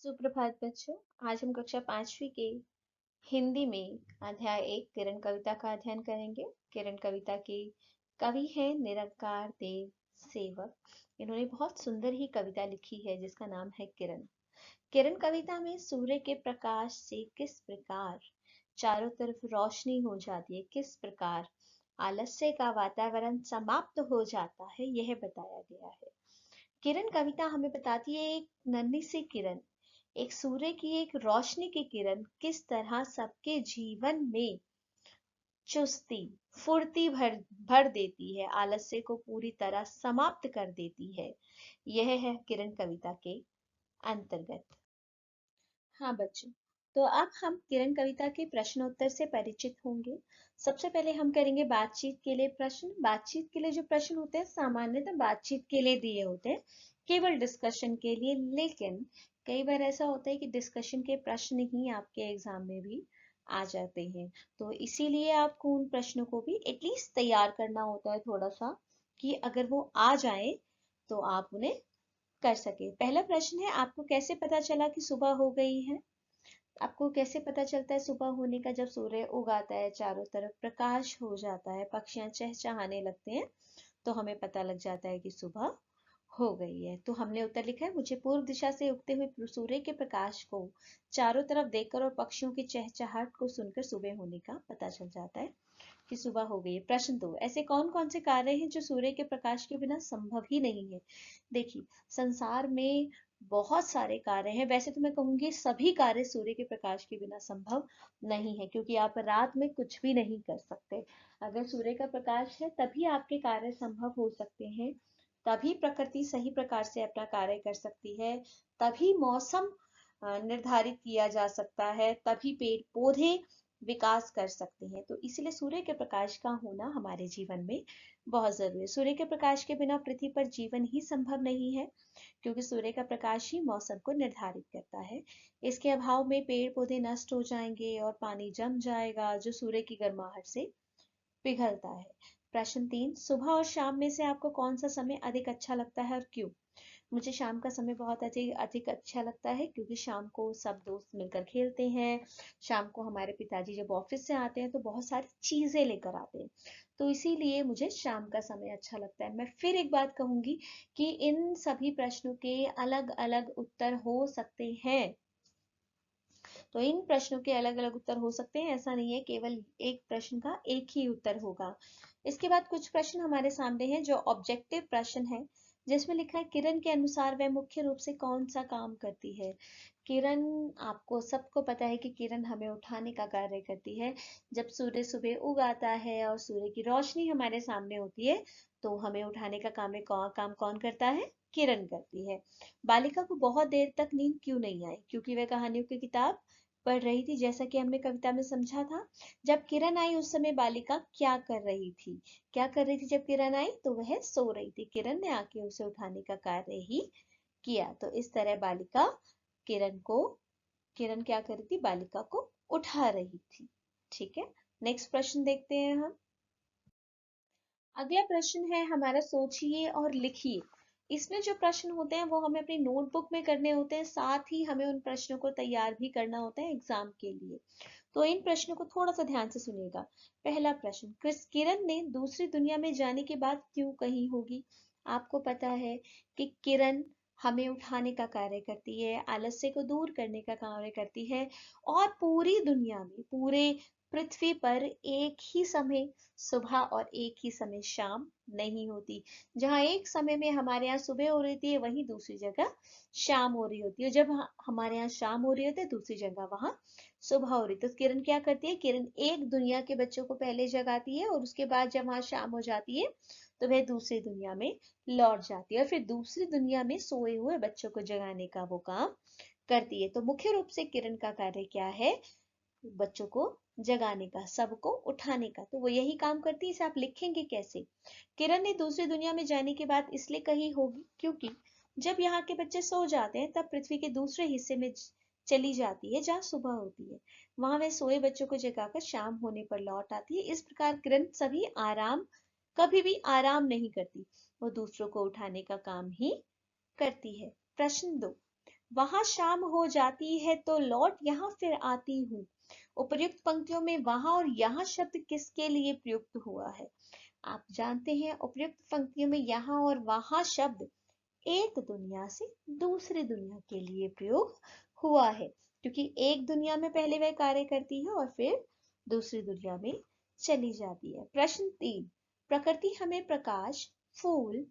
सुप्रभात बच्चों। आज हम कक्षा 5वीं के हिंदी में अध्याय 1 किरण कविता का अध्ययन करेंगे। किरण कविता के कवि हैं निरंकार देव सेवक। इन्होंने बहुत सुंदर ही कविता लिखी है जिसका नाम है किरण। किरण कविता में सूर्य के प्रकाश से किस प्रकार चारों तरफ रोशनी हो जाती है, किस प्रकार आलस्य का वातावरण समाप्त हो जाता है, यह बताया गया है। किरण कविता हमें बताती है एक नन्ही सी किरण, एक सूर्य की एक रोशनी की किरण किस तरह सबके जीवन में चुस्ती फुर्ती भर देती है, आलस्य को पूरी तरह समाप्त कर देती है। यह है किरण कविता के अंतर्गत। हाँ बच्चों, तो अब हम किरण कविता के प्रश्नोत्तर से परिचित होंगे। सबसे पहले हम करेंगे बातचीत के लिए प्रश्न। बातचीत के लिए जो प्रश्न होते हैं सामान्यतः बातचीत के लिए दिए होते हैं, केवल डिस्कशन के लिए। लेकिन कई बार ऐसा होता है कि डिस्कशन के प्रश्न ही आपके एग्जाम में भी आ जाते हैं, तो इसीलिए आपको उन प्रश्नों को भी एटलीस्ट तैयार करना होता है थोड़ा सा, कि अगर वो आ जाए तो आप उन्हें कर सके। पहला प्रश्न है, आपको कैसे पता चला कि सुबह हो गई है? आपको कैसे पता चलता है सुबह होने का? जब सूर्य उगाता है, चारों तरफ प्रकाश हो जाता है, पक्षियां चहचहाने लगते हैं, तो हमें पता लग जाता है कि सुबह हो गई है। तो हमने उत्तर लिखा है, मुझे पूर्व दिशा से उगते हुए सूर्य के प्रकाश को चारों तरफ देखकर और पक्षियों की चहचहाट को सुनकर सुबह होने का पता चल जाता है कि सुबह हो गई है। प्रश्न 2, ऐसे कौन कौन से कार्य हैं जो सूर्य के प्रकाश के बिना संभव ही नहीं है? देखिए, संसार में बहुत सारे कार्य हैं। वैसे तो मैं कहूंगी सभी कार्य सूर्य के प्रकाश के बिना संभव नहीं है, क्योंकि आप रात में कुछ भी नहीं कर सकते। अगर सूर्य का प्रकाश है तभी आपके कार्य संभव हो सकते हैं, तभी प्रकृति सही प्रकार से अपना कार्य कर सकती है, तभी मौसम निर्धारित किया जा सकता है, तभी पेड़ पौधे विकास कर सकते हैं। तो इसलिए सूर्य के प्रकाश का होना हमारे जीवन में बहुत जरूरी है। सूर्य के प्रकाश के बिना पृथ्वी पर जीवन ही संभव नहीं है, क्योंकि सूर्य का प्रकाश ही मौसम को निर्धारित करता है। इसके अभाव में पेड़ पौधे नष्ट हो जाएंगे और पानी जम जाएगा, जो सूर्य की गर्माहट से पिघलता है। प्रश्न 3, सुबह और शाम में से आपको कौन सा समय अधिक अच्छा लगता है और क्यों? मुझे शाम का समय बहुत अधिक अधिक अच्छा लगता है, क्योंकि शाम को सब दोस्त मिलकर खेलते हैं। शाम को हमारे पिताजी जब ऑफिस से आते हैं तो बहुत सारी चीजें लेकर आते हैं, तो इसीलिए मुझे शाम का समय अच्छा लगता है। मैं फिर एक बात कहूंगी कि इन सभी प्रश्नों के अलग अलग उत्तर हो सकते हैं, तो इन प्रश्नों के अलग अलग उत्तर हो सकते हैं, ऐसा नहीं है केवल एक प्रश्न का एक ही उत्तर होगा। इसके बाद कुछ प्रश्न हमारे सामने हैं जो ऑब्जेक्टिव प्रश्न है, जिसमें लिखा है किरण के अनुसार वह मुख्य रूप से कौन सा काम करती है? किरण, आपको सबको पता है कि किरण हमें उठाने का कार्य करती है। जब सूर्य सुबह उग आता है और सूर्य की रोशनी हमारे सामने होती है, तो हमें उठाने का काम कौन करता है? किरण करती है। बालिका को बहुत देर तक नींद क्यों नहीं आई? क्योंकि वह कहानियों की किताब पढ़ रही थी, जैसा कि हमने कविता में समझा था। जब किरण आई उस समय बालिका क्या कर रही थी? क्या कर रही थी जब किरण आई? तो वह सो रही थी। किरण ने आके उसे उठाने का कार्य ही किया। तो इस तरह बालिका किरण को किरण क्या कर रही थी? बालिका को उठा रही थी। ठीक है, नेक्स्ट प्रश्न देखते हैं हम। अगला प्रश्न है हमारा, सोचिए और लिखिए। इसमें जो प्रश्न होते हैं वो हमें अपनी नोटबुक में करने होते हैं, साथ ही हमें उन प्रश्नों को तैयार भी करना होता है एग्जाम के लिए। तो इन प्रश्नों को थोड़ा सा ध्यान से सुनिएगा। पहला प्रश्न, किरण ने दूसरी दुनिया में जाने के बाद क्यों कही होगी? आपको पता है कि किरण हमें उठाने का कार्य करती है, आलस्य को दूर करने का कार्य करती है, और पूरी दुनिया में, पूरे पृथ्वी पर एक ही समय सुबह और एक ही समय शाम नहीं होती। जहां एक समय में हमारे यहाँ सुबह हो रही थी, वहीं दूसरी जगह शाम हो रही होती है। जब हमारे यहाँ शाम हो रही होती है, दूसरी जगह वहां सुबह हो रही। तो किरण क्या करती है? किरण एक दुनिया के बच्चों को पहले जगाती है, और उसके बाद जब वहां शाम हो जाती है तो वह दूसरी दुनिया में लौट जाती है, और फिर दूसरी दुनिया में सोए हुए बच्चों को जगाने का वो काम करती है। तो मुख्य रूप से किरण का कार्य क्या है? बच्चों को जगाने का, सबको उठाने का। तो वो यही काम करती है। इसे आप लिखेंगे कैसे? किरण ने दूसरी दुनिया में जाने की बात इसलिए कही होगी क्योंकि जब यहाँ के बच्चे सो जाते हैं तब पृथ्वी के दूसरे हिस्से में चली जाती है जहाँ सुबह होती है। वहां वह सोए बच्चों को जगाकर शाम होने पर लौट आती है। इस प्रकार किरण कभी भी आराम नहीं करती, वो दूसरों को उठाने का काम ही करती है। प्रश्न 2, वहां शाम हो जाती है तो लौट यहाँ फिर आती हूँ। उपर्युक्त पंक्तियों में वहां और यहाँ शब्द किसके लिए प्रयुक्त हुआ है? आप जानते हैं उपर्युक्त पंक्तियों में यहाँ और वहां शब्द एक दुनिया से दूसरी दुनिया के लिए प्रयोग हुआ है, क्योंकि एक दुनिया में पहले वह कार्य करती है और फिर दूसरी दुनिया में चली जाती है। प्रश्न 3, प्रकृति हमें प्रकाश, फूल,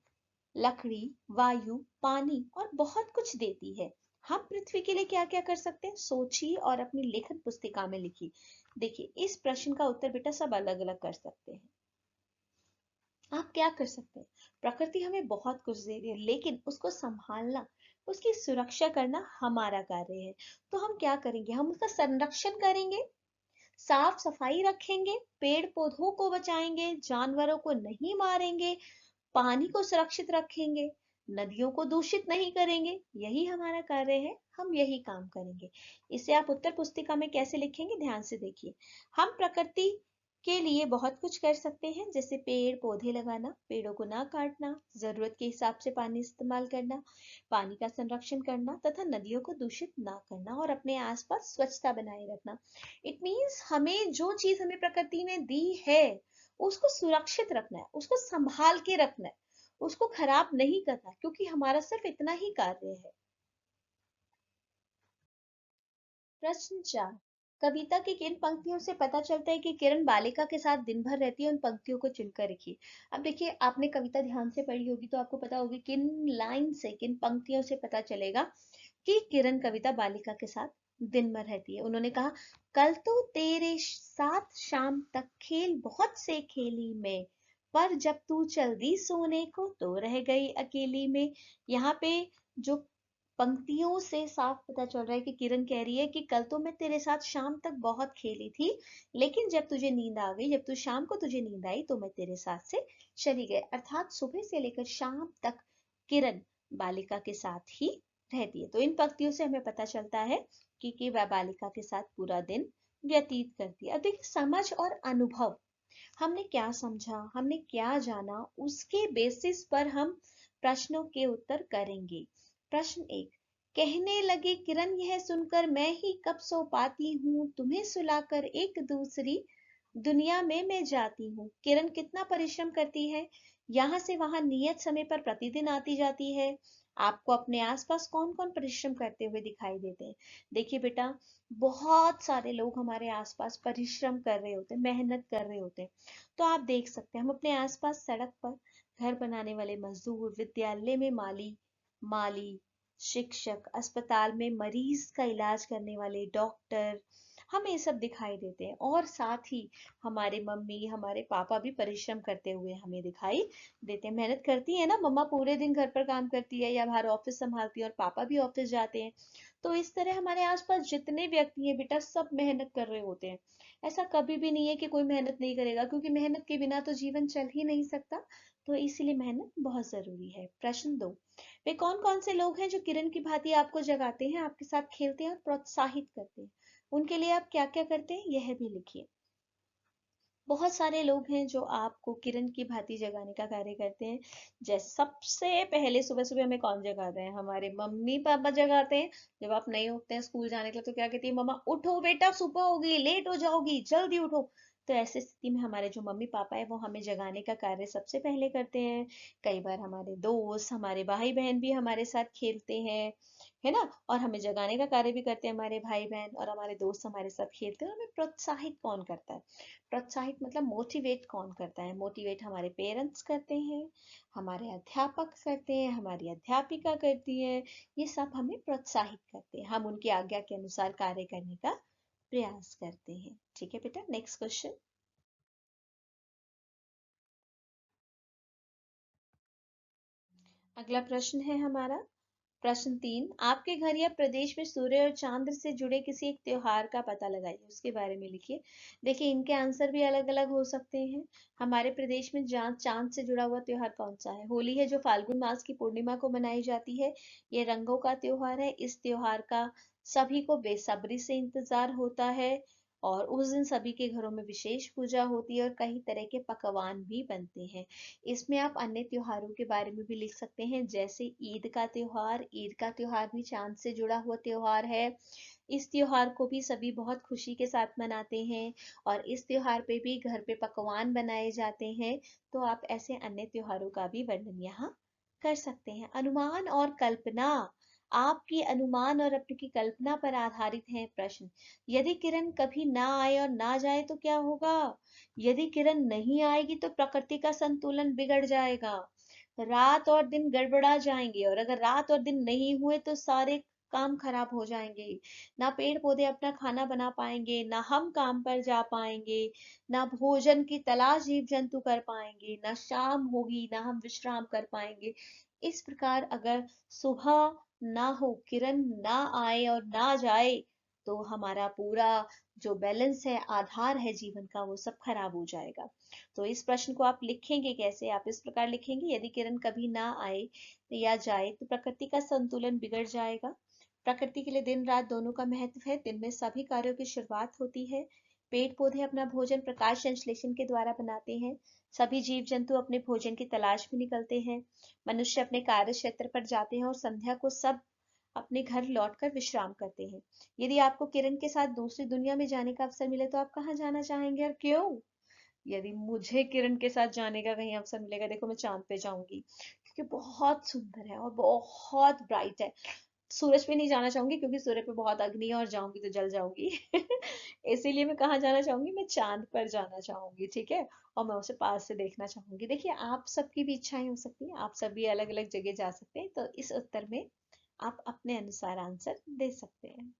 लकड़ी, वायु, पानी और बहुत कुछ देती है। हम पृथ्वी के लिए क्या क्या कर सकते हैं? सोचिए और अपनी लेखन पुस्तिका में लिखिए। देखिए, इस प्रश्न का उत्तर बेटा सब अलग अलग कर सकते हैं। आप क्या कर सकते हैं? प्रकृति हमें बहुत कुछ दे रही है, लेकिन उसको संभालना, उसकी सुरक्षा करना हमारा कार्य है। तो हम क्या करेंगे? हम उसका संरक्षण करेंगे, साफ सफाई रखेंगे, पेड़ पौधों को बचाएंगे, जानवरों को नहीं मारेंगे, पानी को सुरक्षित रखेंगे, नदियों को दूषित नहीं करेंगे। यही हमारा कार्य है, हम यही काम करेंगे। इसे आप उत्तर पुस्तिका में कैसे लिखेंगे, ध्यान से देखिए। हम प्रकृति के लिए बहुत कुछ कर सकते हैं, जैसे पेड़ पौधे लगाना, पेड़ों को ना काटना, जरूरत के हिसाब से पानी इस्तेमाल करना, पानी का संरक्षण करना तथा नदियों को दूषित ना करना और अपने आसपास स्वच्छता बनाए रखना। इट मीन्स हमें जो चीज हमें प्रकृति ने दी है उसको सुरक्षित रखना है, उसको संभाल के रखना है, उसको खराब नहीं करना, क्योंकि हमारा सिर्फ इतना ही कार्य है। प्रश्न 4, कविता की किन पंक्तियों से पता चलता है कि किरण बालिका के साथ दिन भर रहती है? उन पंक्तियों को चुनकर लिखिए। अब देखिए, आपने कविता ध्यान से पढ़ी होगी तो आपको पता होगी किन लाइन से, किन पंक्तियों से पता चलेगा कि किरण कविता बालिका के साथ दिन भर रहती है। उन्होंने कहा, कल तो तेरे साथ शाम तक खेल बहुत से खेली मैं, पर जब तू चल दी सोने को तो रह गई अकेली में। यहाँ पे जो पंक्तियों से साफ पता चल रहा है कि किरण कह रही है कि कल तो मैं तेरे साथ शाम तक बहुत खेली थी, लेकिन जब तुझे नींद आ गई, जब तू शाम को तुझे नींद आई तो मैं तेरे साथ से चली गई। अर्थात सुबह से लेकर शाम तक किरण बालिका के साथ ही रहती है। तो इन पंक्तियों से हमें पता चलता है कि वह बालिका के साथ पूरा दिन व्यतीत करती है। अब देखिए, समझ और अनुभव, हमने क्या समझा, हमने क्या जाना, उसके बेसिस पर हम प्रश्नों के उत्तर करेंगे। प्रश्न 1, कहने लगे किरण यह सुनकर मैं ही कब सो पाती हूँ, तुम्हें सुलाकर एक दूसरी दुनिया में मैं जाती हूँ। किरण कितना परिश्रम करती है, यहाँ से वहां नियत समय पर प्रतिदिन आती जाती है। आपको अपने आसपास कौन कौन परिश्रम करते हुए दिखाई देते हैं? देखिए बेटा, बहुत सारे लोग हमारे आसपास परिश्रम कर रहे होते हैं, मेहनत कर रहे होते हैं। तो आप देख सकते हैं, हम अपने आसपास सड़क पर घर बनाने वाले मजदूर, विद्यालय में माली माली शिक्षक, अस्पताल में मरीज का इलाज करने वाले डॉक्टर, हमें ये सब दिखाई देते हैं। और साथ ही हमारे मम्मी, हमारे पापा भी परिश्रम करते हुए हमें दिखाई देते हैं। मेहनत करती है ना, मम्मा पूरे दिन घर पर काम करती है या बाहर ऑफिस संभालती है और पापा भी ऑफिस जाते हैं। तो इस तरह हमारे आसपास जितने व्यक्ति हैं बेटा, सब मेहनत कर रहे होते हैं। ऐसा कभी भी नहीं है कि कोई मेहनत नहीं करेगा, क्योंकि मेहनत के बिना तो जीवन चल ही नहीं सकता। तो इसीलिए मेहनत बहुत जरूरी है। प्रश्न 2, वे कौन कौन से लोग हैं जो किरण की भांति आपको जगाते हैं, आपके साथ खेलते हैं और प्रोत्साहित करते हैं? उनके लिए आप क्या क्या करते हैं, यह भी लिखिए। बहुत सारे लोग हैं जो आपको किरण की भांति जगाने का कार्य करते हैं। जैसे सबसे पहले सुबह सुबह हमें कौन जगाते हैं? हमारे मम्मी पापा जगाते हैं। जब आप नहीं उठते हैं स्कूल जाने के लिए तो क्या कहती है मम्मा, उठो बेटा सुबह हो गई, लेट हो जाओगी, जल्दी उठो। तो ऐसी स्थिति में हमारे जो मम्मी पापा है वो हमें जगाने का कार्य सबसे पहले करते हैं। कई बार हमारे दोस्त, हमारे भाई बहन भी हमारे साथ खेलते हैं, है ना, और हमें जगाने का कार्य भी करते हैं हमारे भाई बहन, और हमारे दोस्त हमारे साथ खेलते हैं। और हमें प्रोत्साहित कौन करता है? प्रोत्साहित मतलब मोटिवेट कौन करता है? मोटिवेट हमारे पेरेंट्स करते हैं, हमारे अध्यापक करते हैं, हमारी अध्यापिका करती है। ये सब हमें प्रोत्साहित करते हैं, हम उनकी आज्ञा के अनुसार कार्य करने का प्रयास करते हैं। ठीक है बेटा, नेक्स्ट क्वेश्चन। अगला प्रश्न है हमारा प्रश्न 3, आपके घर या प्रदेश में सूर्य और चांद से जुड़े किसी एक त्योहार का पता लगाइए, उसके बारे में लिखिए। देखिए, इनके आंसर भी अलग अलग हो सकते हैं। हमारे प्रदेश में चांद चांद से जुड़ा हुआ त्योहार कौन सा है? होली है, जो फाल्गुन मास की पूर्णिमा को मनाई जाती है। ये रंगों का त्योहार है। इस त्योहार का सभी को बेसब्री से इंतजार होता है। और उस दिन सभी के घरों में विशेष पूजा होती है और कई तरह के पकवान भी बनते हैं। इसमें आप अन्य त्योहारों के बारे में भी लिख सकते हैं, जैसे ईद का त्योहार। ईद का त्योहार भी चांद से जुड़ा हुआ त्योहार है। इस त्योहार को भी सभी बहुत खुशी के साथ मनाते हैं और इस त्योहार पे भी घर पे पकवान बनाए जाते हैं। तो आप ऐसे अन्य त्योहारों का भी वर्णन यहाँ कर सकते हैं। अनुमान और कल्पना। आपकी अनुमान और आपकी कल्पना पर आधारित है प्रश्न। यदि किरण कभी ना आए और ना जाए तो क्या होगा? यदि किरण नहीं आएगी तो प्रकृति का संतुलन बिगड़ जाएगा, रात और दिन गड़बड़ा जाएंगे, और अगर रात और दिन नहीं हुए तो सारे काम खराब हो जाएंगे। ना पेड़ पौधे अपना खाना बना पाएंगे, ना हम काम पर जा पाएंगे, ना भोजन की तलाश जीव जंतु कर पाएंगे, ना शाम होगी ना हम विश्राम कर पाएंगे। इस प्रकार अगर सुबह ना हो, किरण ना आए और ना जाए, तो हमारा पूरा जो बैलेंस है, आधार है जीवन का, वो सब खराब हो जाएगा। तो इस प्रश्न को आप लिखेंगे कैसे? आप इस प्रकार लिखेंगे, यदि किरण कभी ना आए या जाए तो प्रकृति का संतुलन बिगड़ जाएगा। प्रकृति के लिए दिन रात दोनों का महत्व है। दिन में सभी कार्यों की शुरुआत होती है। पेड़ पौधे अपना भोजन प्रकाश संश्लेषण के द्वारा बनाते हैं। सभी जीव जंतु अपने भोजन की तलाश में निकलते हैं। मनुष्य अपने कार्य क्षेत्र पर जाते हैं और संध्या को सब अपने घर लौटकर विश्राम करते हैं। यदि आपको किरण के साथ दूसरी दुनिया में जाने का अवसर मिले तो आप कहाँ जाना चाहेंगे और क्यों? यदि मुझे किरण के साथ जाने का कहीं अवसर मिलेगा, देखो मैं चांद पे जाऊंगी, क्योंकि बहुत सुंदर है और बहुत ब्राइट है। सूरज पे नहीं जाना चाहूंगी क्योंकि सूरज पे बहुत अग्नि है और जाऊंगी तो जल जाऊंगी। इसीलिए मैं कहाँ जाना चाहूंगी, मैं चांद पर जाना चाहूंगी, ठीक है। और मैं उसे पास से देखना चाहूंगी। देखिए, आप सबकी भी इच्छाएं हो सकती हैं, आप सभी अलग अलग जगह जा सकते हैं, तो इस उत्तर में आप अपने अनुसार आंसर दे सकते हैं।